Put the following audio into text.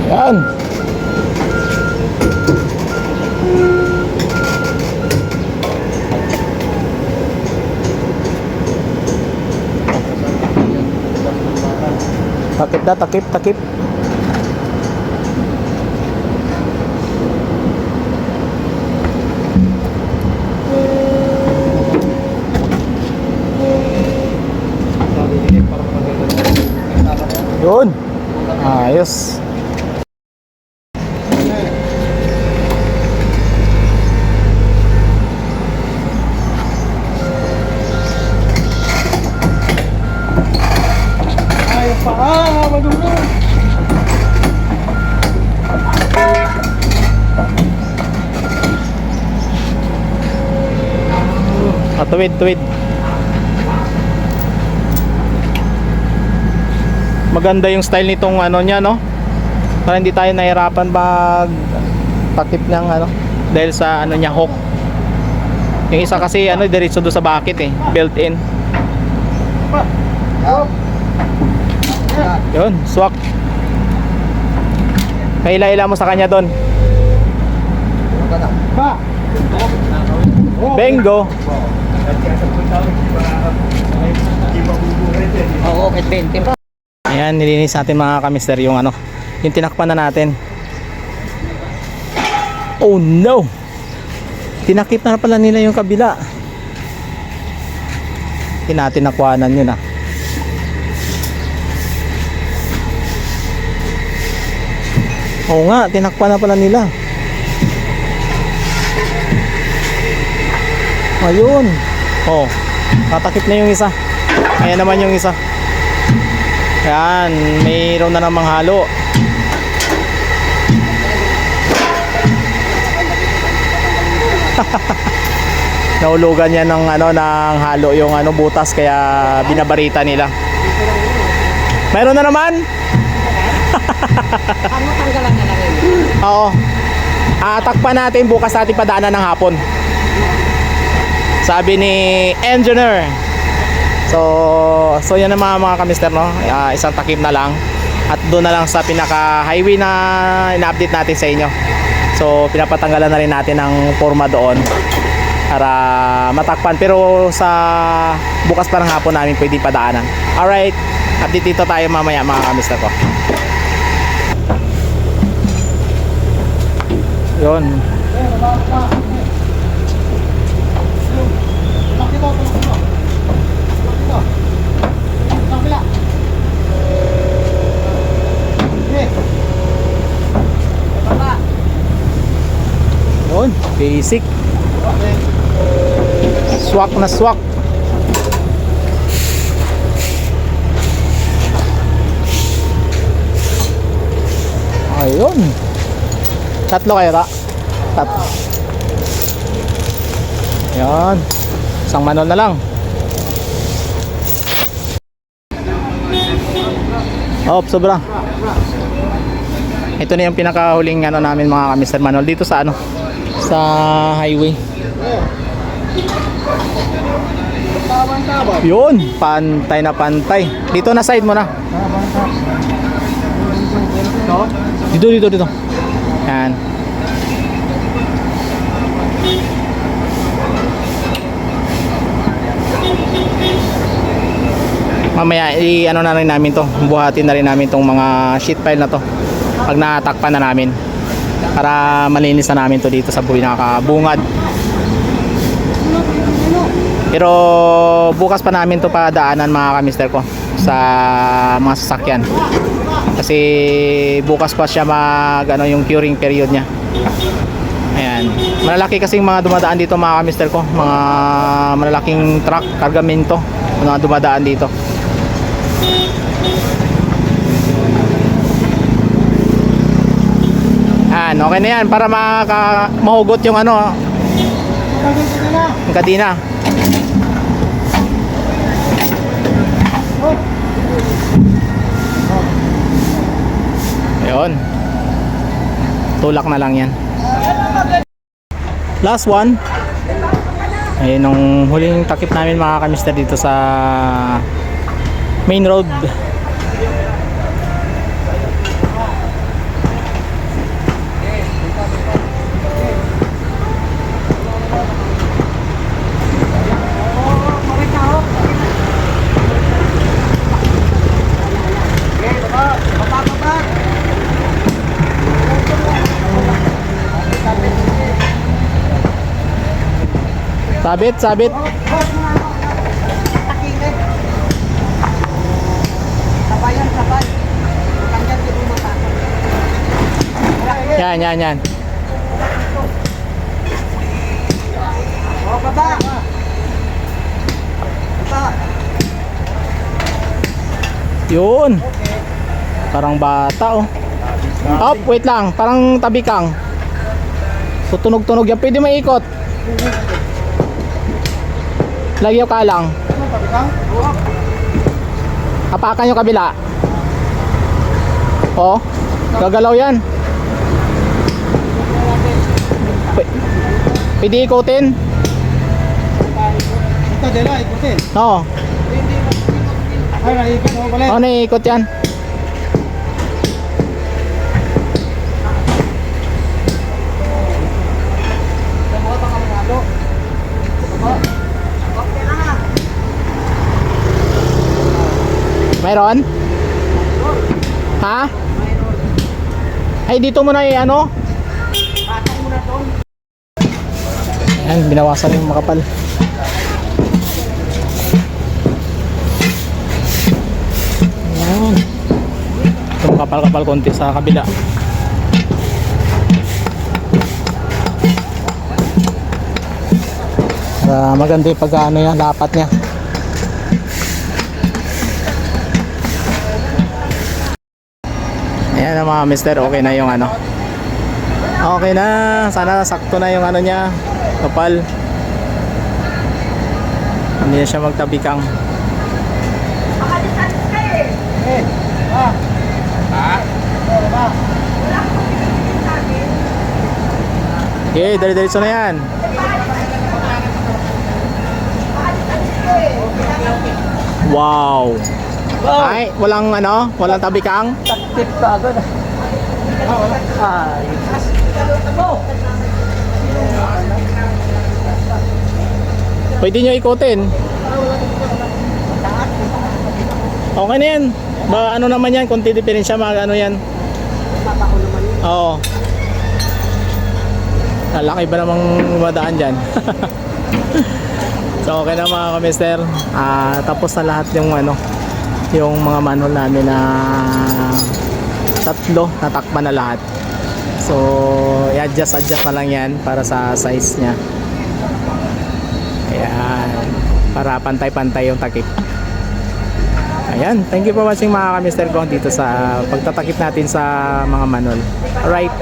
Yan. Takip na, takip, takip. Yun. Ayos. Ay, madulo. Tuwid, tuwid. Maganda yung style nitong ano niya, no? Para hindi tayo nahirapan mag takip ng ano dahil sa ano niya, hook. Yung isa kasi ano diretso do sa bucket eh, built in. Yun, swak. Kaila-ila mo sa kanya doon. Bengo. Oo, kahit 20 pa. Ayan, nilinis natin mga kamister yung ano, yung tinakpan na natin. Oh no! Tinakip na pala nila yung kabila. Hindi natin nakuhanan yun ah. Oo nga, tinakpan na pala nila. Ayun. Oh, tatakip na yung isa. Ayan naman yung isa. Ayan, mayroon na namang halo. Naulugan yan ng ano, ng halo yung ano, butas, kaya binabarita nila. Mayroon na naman. Ano tanggalan na lang yun? Oo. Takpan natin, bukas natin padaanan ng hapon. Sabi ni engineer. So yan ang mga kamister, no? Isang takip na lang. At doon na lang sa pinaka highway na ina-update natin sa inyo. So pinapatanggalan na rin natin ng forma doon para matakpan, pero sa bukas pa ng hapon namin pwede padaanan. Alright, update dito tayo mamaya mga kamister ko. Yun. Yun, basic. Swak na swak. Ayun. Tatlo kayo ra? Tatlo. Yan. Isang manol na lang. Oh, sobra. Ito na yung pinakahuling ano namin mga kamister, manol dito sa ano, sa highway. Yun, pantay na pantay. Dito na side mo na. Dito. Yan. Mamaya ano na rin namin to, buhatin na rin namin tong mga sheet pile na to pag natakpan na namin, para malinis na namin to dito sa pinakabungad. Pero bukas pa namin to padaanan mga kamister ko sa mga sasakyan, kasi bukas pa siya mag ano, yung curing period nya. Ayan, malalaki kasing mga dumadaan dito mga kamister ko, mga malalaking truck, kargamento, mga dumadaan dito. Ayan, okay na yan para mahugot yung ano, yung kadina. Ayun, tulak na lang yan. Last one. Ayun yung huling takip namin mga kamister dito sa main road. Sabit, sabit. Sabayan, sabay. Tanggal di bumata. Yan, yan, yan. O, baba. Baba. Yun. Parang bata oh. Up, wait lang. Parang tabi kang. Tutunog-tunog yan. Pwede maikot. Lagyan ka lang. Hapakan yung kabila. Oh, gagalaw yan. Pwede ikutin? Ito, dala, ikutin. Oo. Ay, naikot mo pala. Oo, naiikot yan. Mayroon? Ha? Ay, dito mo na ano? Patong mo na to. Ayan, binawasan yung makapal. Ayan. Ito makapal-kapal konti sa kabila. Maganda yung pag-ano yan, lapat niya. Ayan na mga mister, okay na yung ano. Okay na, sana sakto na yung ano niya, kapal. Hindi na siya magtabikang. Okay, dali-dalitso na yan. Wow. Ay, walang ano, walang tabikang. Takip ka agad. Ay. Pwede nyo ikutin. Okay na yan. Ba, ano naman yan, konti diferensya, mga ano yan. Oo. Lalaki ba namang madaan dyan? So okay na mga kamister. Tapos na lahat yung ano, yung mga manual namin na tatlo, natakpan na lahat. So i-adjust na lang yan para sa size nya. Ayan, para pantay-pantay yung takip. Ayan, thank you for watching mga kamister ko dito sa pagtatakip natin sa mga manual. Alright.